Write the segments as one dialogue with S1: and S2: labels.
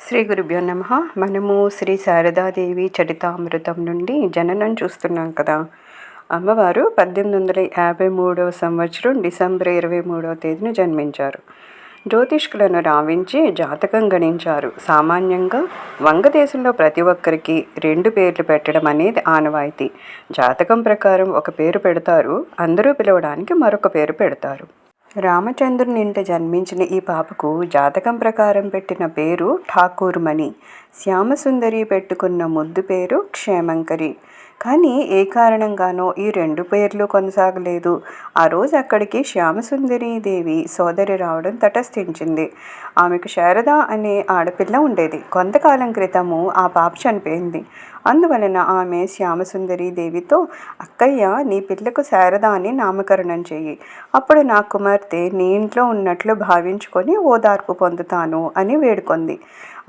S1: శ్రీ గురుభ్యో నమః. మనము శ్రీ శారదాదేవి చరితామృతం నుండి జననం చూస్తున్నాం కదా. అమ్మవారు 1853 సంవత్సరం డిసెంబర్ 23వ తేదీన జన్మించారు. జ్యోతిష్కులను రావించి జాతకం గణించారు. సామాన్యంగా వంగదేశంలో ప్రతి ఒక్కరికి 2 పేర్లు పెట్టడం అనేది ఆనవాయితీ. జాతకం ప్రకారం ఒక పేరు పెడతారు, అందరూ పిలవడానికి మరొక పేరు పెడతారు. రామచంద్రుని ఇంట జన్మించిన ఈ పాపకు జాతకం ప్రకారం పెట్టిన పేరు ఠాకూర్మణి. శ్యామసుందరి పెట్టుకున్న ముద్దు పేరు క్షేమంకరి. కానీ ఏ కారణంగానో ఈ 2 పేర్లు కొనసాగలేదు. ఆ రోజు అక్కడికి శ్యామసుందరి దేవి సోదరి రావడం తటస్థించింది. ఆమెకు శారద అనే ఆడపిల్ల ఉండేది. కొంతకాలం క్రితము ఆ పాప చనిపోయింది. అందువలన ఆమె శ్యామసుందరి దేవితో, అక్కయ్య, నీ పిల్లకు శారద అని నామకరణం చెయ్యి. అప్పుడు నా కుమార్తె నీ ఇంట్లో ఉన్నట్లు భావించుకొని ఓదార్పు పొందుతాను అని వేడుకొంది.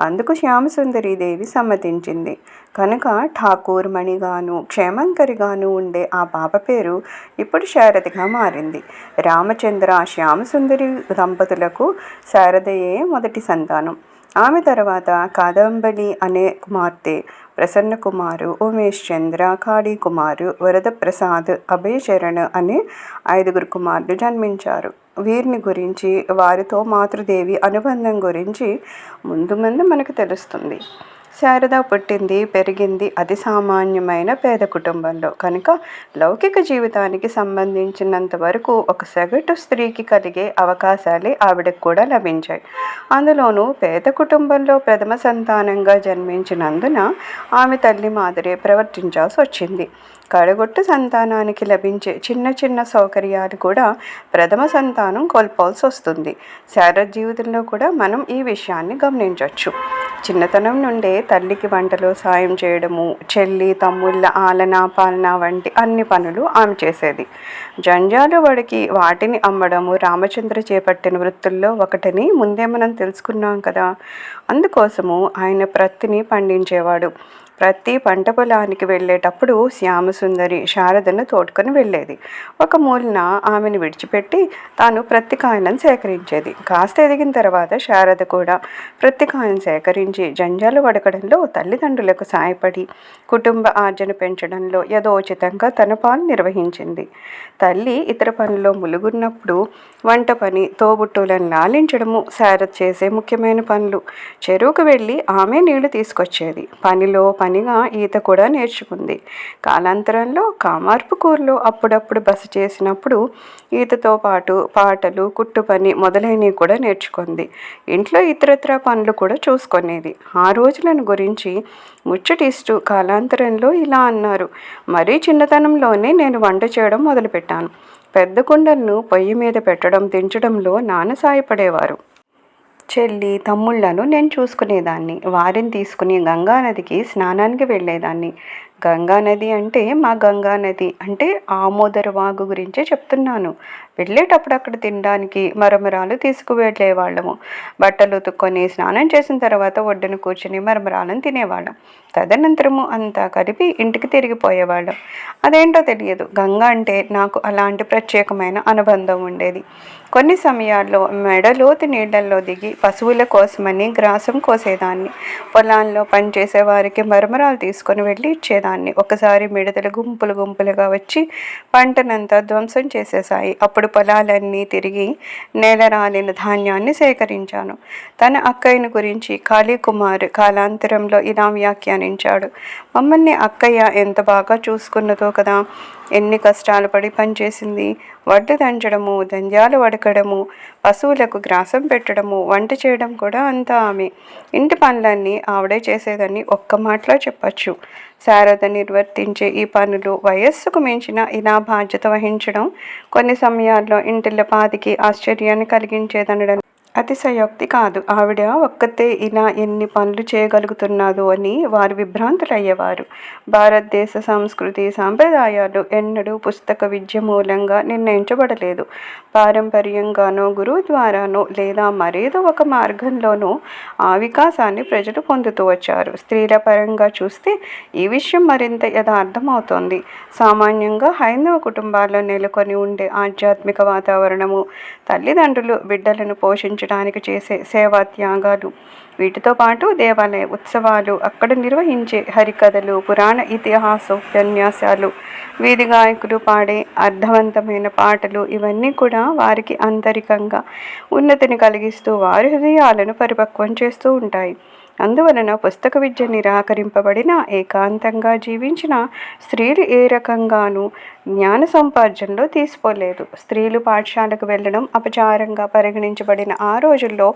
S1: అందుకు శ్యామసుందరి దేవి సమ్మతించింది. కనుక ఠాకూర్మణిగాను క్షేమంకరిగాను ఉండే ఆ పాప పేరు ఇప్పుడు శారదగా మారింది. రామచంద్ర శ్యామసుందరి దంపతులకు శారదయే మొదటి సంతానం. ఆమె తర్వాత కాదంబలి అనే కుమార్తె, ప్రసన్న కుమారు, ఉమేష్ చంద్ర, కాళీ కుమారు, వరదప్రసాద్, అభయచరణ్ అనే 5 కుమారులు జన్మించారు. వీరిని గురించి, వారితో మాతృదేవి అనుబంధం గురించి ముందు మనకు తెలుస్తుంది. శారద పుట్టింది, పెరిగింది అతి సామాన్యమైన పేద కుటుంబంలో. కనుక లౌకిక జీవితానికి సంబంధించినంత వరకు ఒక సగటు స్త్రీకి కలిగే అవకాశాలే ఆవిడకు కూడా లభించాయి. అందులోనూ పేద కుటుంబంలో ప్రథమ సంతానంగా జన్మించినందున ఆమె తల్లి మాదిరే ప్రవర్తించాల్సి వచ్చింది. కడగొట్టు సంతానానికి లభించే చిన్న సౌకర్యాలు కూడా ప్రథమ సంతానం కోల్పోవాల్సి వస్తుంది. శారద జీవితంలో కూడా మనం ఈ విషయాన్ని గమనించవచ్చు. చిన్నతనం నుండే తల్లికి వంటలో సాయం చేయడము, చెల్లి తమ్ముళ్ళ ఆలన పాలన వంటి అన్ని పనులు ఆమె చేసేది. జంజాలు వడికి వాటిని అమ్మడము రామచంద్ర చేపట్టిన వృత్తుల్లో ఒకటని ముందే మనం తెలుసుకున్నాం కదా. అందుకోసము ఆయన ప్రత్తిని పండించేవాడు. ప్రతి పంట పొలానికి వెళ్ళేటప్పుడు శ్యామసుందరి శారదను తోడుకొని వెళ్ళేది. ఒక మూలన ఆమెను విడిచిపెట్టి తాను ప్రత్తికాయలను సేకరించేది. కాస్త ఎదిగిన తర్వాత శారద కూడా ప్రత్తికాయలను సేకరించి జంజాలు వడకడంలో తల్లిదండ్రులకు సాయపడి కుటుంబ ఆర్జన పెంచడంలో యథోచితంగా తన పాలు నిర్వహించింది. తల్లి ఇతర పనుల్లో ములుగున్నప్పుడు వంట పని, తోబుట్టులను లాలించడము శారద చేసే ముఖ్యమైన పనులు. చెరువుకు వెళ్ళి ఆమె నీళ్లు తీసుకొచ్చేది. పనిలో పనిగా ఈత కూడా నేర్చుకుంది. కాలాంతరంలో కామార్పుకూరులో అప్పుడప్పుడు బస చేసినప్పుడు ఈతతో పాటు పాటలు, కుట్టు పని మొదలైనవి కూడా నేర్చుకుంది. ఇంట్లో ఇతరత్ర పనులు కూడా చూసుకునేది. ఆ రోజులను గురించి ముచ్చటిస్తూ కాలాంతరంలో ఇలా అన్నారు. మరీ చిన్నతనంలోనే నేను వంట చేయడం మొదలుపెట్టాను. పెద్ద కుండలను పొయ్యి మీద పెట్టడం, దించడంలో నాన్న సాయపడేవారు. చెల్లి తమ్ముళ్లను నేను చూసుకునేదాన్ని. వారిని తీసుకుని గంగానదికి స్నానానికి వెళ్ళేదాన్ని. గంగానది అంటే మా గంగానది అంటే ఆమోదర వాగు గురించే చెప్తున్నాను. వెళ్ళేటప్పుడు అక్కడ తినడానికి మరమరాలు తీసుకువెళ్ళేవాళ్ళము. బట్టలు ఉతుక్కొని స్నానం చేసిన తర్వాత ఒడ్డున కూర్చుని మరమరాలను తినేవాళ్ళం. తదనంతరము అంతా కలిపి ఇంటికి తిరిగిపోయేవాళ్ళం. అదేంటో తెలియదు, గంగా అంటే నాకు అలాంటి ప్రత్యేకమైన అనుబంధం ఉండేది. కొన్ని సమయాల్లో మెడలోతు నీళ్లలో దిగి పశువుల కోసమని గ్రాసం కోసేదాన్ని. పొలాల్లో పనిచేసే వారికి మరమరాలు తీసుకొని వెళ్ళి ఇచ్చేదాన్ని. ఒకసారి మిడతలు గుంపులుగా వచ్చి పంటనంతా ధ్వంసం చేసేసాయి. అప్పుడు పొలాలన్నీ తిరిగి నేలరాలిన ధాన్యాన్ని సేకరించాను. తన అక్కయ్యను గురించి కాళీ కుమార్ కాలాంతరంలో ఇలా వ్యాఖ్యానించాడు. మమ్మల్ని అక్కయ్య ఎంత బాగా చూసుకున్నదో కదా. ఎన్ని కష్టాలు పడి పనిచేసింది. వడ్డు దంచడము, దంజాలు వడకడము, పశువులకు గ్రాసం పెట్టడము, వంట చేయడం కూడా అంతా ఆమె. ఇంటి పనులన్నీ ఆవిడే చేసేదని ఒక్క మాటలో చెప్పచ్చు. శారద నిర్వర్తించే ఈ పనులు వయస్సుకు మించిన ఇలా బాధ్యత వహించడం కొన్ని సమయాల్లో ఇంటిల్లపాదికి ఆశ్చర్యాన్ని కలిగించేదనడం అతిశయోక్తి కాదు. ఆవిడ ఒక్కతే ఇలా ఎన్ని పనులు చేయగలుగుతున్నదో అని వారు విభ్రాంతులయ్యేవారు. భారతదేశ సంస్కృతి సాంప్రదాయాలు ఎన్నడూ పుస్తక విద్య మూలంగా నిర్ణయించబడలేదు. పారంపర్యంగానో, గురువు ద్వారానో లేదా మరేదో ఒక మార్గంలోనూ ఆ వికాసాన్ని ప్రజలు పొందుతూ వచ్చారు. స్త్రీల పరంగా చూస్తే ఈ విషయం మరింత యథార్థమవుతోంది. సామాన్యంగా హైందవ కుటుంబాల్లో నెలకొని ఉండే ఆధ్యాత్మిక వాతావరణము, తల్లిదండ్రులు బిడ్డలను పోషించే సంపాదించడానికి చేసే సేవా త్యాగాలు, వీటితో పాటు దేవాలయ ఉత్సవాలు, అక్కడ నిర్వహించే హరికథలు, పురాణ ఇతిహాసోపన్యాసాలు, వీధి గాయకులు పాడే అర్థవంతమైన పాటలు, ఇవన్నీ కూడా వారికి ఆంతరికంగా ఉన్నతిని కలిగిస్తూ వారి హృదయాలను పరిపక్వం చేస్తూ ఉంటాయి. అందువలన పుస్తక విద్య నిరాకరింపబడిన, ఏకాంతంగా జీవించిన స్త్రీలు ఏ రకంగానూ జ్ఞాన సముపార్జనలో తీసిపోలేదు. స్త్రీలు పాఠశాలకు వెళ్ళడం అపచారంగా పరిగణించబడిన ఆ రోజుల్లో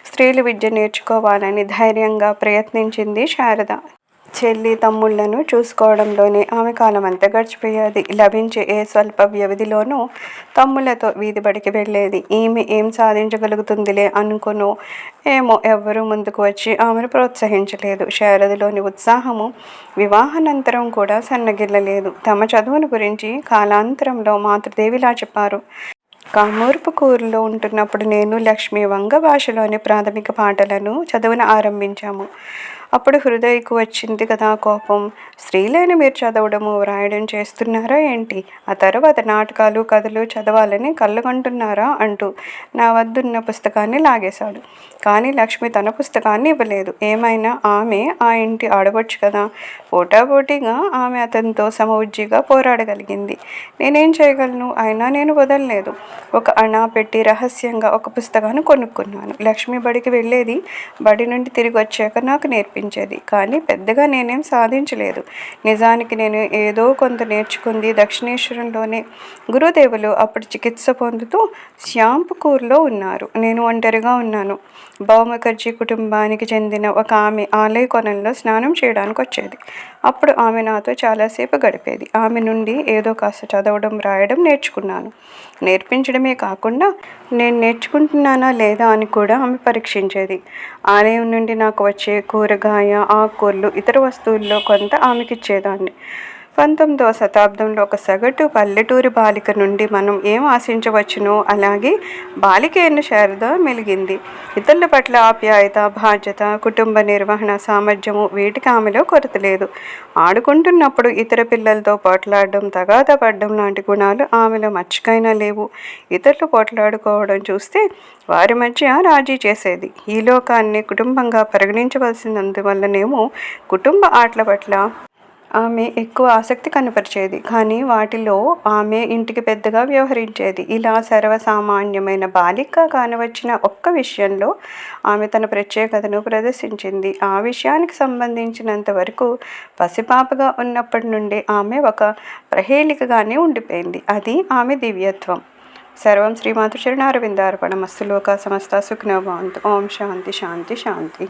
S1: స్త్రీలు విద్య నేర్చుకోవాలని ధైర్యంగా ప్రయత్నించింది శారద. చెల్లి తమ్ముళ్లను చూసుకోవడంలోనే ఆమె కాలం అంతా గడిచిపోయేది. లభించే ఏ స్వల్ప వ్యవధిలోనూ తమ్ముళ్లతో వీధి బడికి వెళ్ళేది. ఈమె ఏం సాధించగలుగుతుందిలే అనుకునో ఏమో ఎవ్వరూ ముందుకు వచ్చి ఆమెను ప్రోత్సహించలేదు. శారదలోని ఉత్సాహము వివాహానంతరం కూడా సన్నగిల్లలేదు. తమ చదువును గురించి కాలాంతరంలో మాతృదేవిలా చెప్పారు. కామూర్పుకూరులో ఉంటున్నప్పుడు నేను లక్ష్మి వంగ భాషలోని ప్రాథమిక పాటలను చదువును ఆరంభించాము. అప్పుడు హృదయకు వచ్చింది కదా కోపం. స్త్రీలని మీరు చదవడము వ్రాయడం చేస్తున్నారా ఏంటి? ఆ తర్వాత నాటకాలు కథలు చదవాలని కళ్ళగంటున్నారా అంటూ నా వద్దున్న పుస్తకాన్ని లాగేశాడు. కానీ లక్ష్మి తన పుస్తకాన్ని ఇవ్వలేదు. ఏమైనా ఆమె ఆ ఇంటి ఆడవచ్చు కదా. పోటాపోటీగా ఆమె అతనితో సమవుజ్జిగా పోరాడగలిగింది. నేనేం చేయగలను? అయినా నేను వదలలేదు. ఒక అణా పెట్టి రహస్యంగా ఒక పుస్తకాన్ని కొనుక్కున్నాను. లక్ష్మి బడికి వెళ్ళేది. బడి నుండి తిరిగి వచ్చాక నాకు నేర్పించేది. కానీ పెద్దగా నేనేం సాధించలేదు. నిజానికి నేను ఏదో కొంత నేర్చుకుంది దక్షిణేశ్వరంలోనే. గురుదేవులు అప్పుడు చికిత్స పొందుతూ శ్యాంపుకూర్లో ఉన్నారు. నేను ఒంటరిగా ఉన్నాను. భావముఖర్జీ కుటుంబానికి చెందిన ఒక ఆమె ఆలయ కొనంలో స్నానం చేయడానికి వచ్చేది. అప్పుడు ఆమె నాతో చాలాసేపు గడిపేది. ఆమె నుండి ఏదో కాస్త చదవడం రాయడం నేర్చుకున్నాను. నేర్పించడమే కాకుండా నేను నేర్చుకుంటున్నానా లేదా అని కూడా ఆమె పరీక్షించేది. ఆలయం నుండి నాకు వచ్చే కూరగాయ, ఆకుకూరలు, ఇతర వస్తువుల్లో కొంత ఆమెకిచ్చేదాన్ని. 19వ శతాబ్దంలో ఒక సగటు పల్లెటూరి బాలిక నుండి మనం ఏం ఆశించవచ్చునో అలాగే బాలిక అయిన శారద మెలిగింది. ఇతరుల పట్ల ఆప్యాయత, బాధ్యత, కుటుంబ నిర్వహణ సామర్థ్యము, వీటికి ఆమెలో కొరత లేదు. ఆడుకుంటున్నప్పుడు ఇతర పిల్లలతో పోట్లాడడం, తగాదా పడడం లాంటి గుణాలు ఆమెలో మచ్చికైనా లేవు. ఇతరులు పోట్లాడుకోవడం చూస్తే వారి మధ్య రాజీ చేసేది. ఈ లోకాన్ని కుటుంబంగా పరిగణించవలసినందువల్లనేమో కుటుంబ ఆటల పట్ల ఆమె ఎక్కువ ఆసక్తి కనపరిచేది. కానీ వాటిలో ఆమె ఇంటికి పెద్దగా వ్యవహరించేది. ఇలా సర్వసామాన్యమైన బాలిక కానవచ్చిన ఒక్క విషయంలో ఆమె తన ప్రత్యేకతను ప్రదర్శించింది. ఆ విషయానికి సంబంధించినంత వరకు పసిపాపగా ఉన్నప్పటి నుండి ఆమె ఒక ప్రహేళికగానే ఉండిపోయింది. అది ఆమె దివ్యత్వం. సర్వం శ్రీమాతృ చరణారవిందార్పణమస్తు. లోకా సమస్తా సుఖినో భవంతు. ఓం శాంతి శాంతి శాంతి.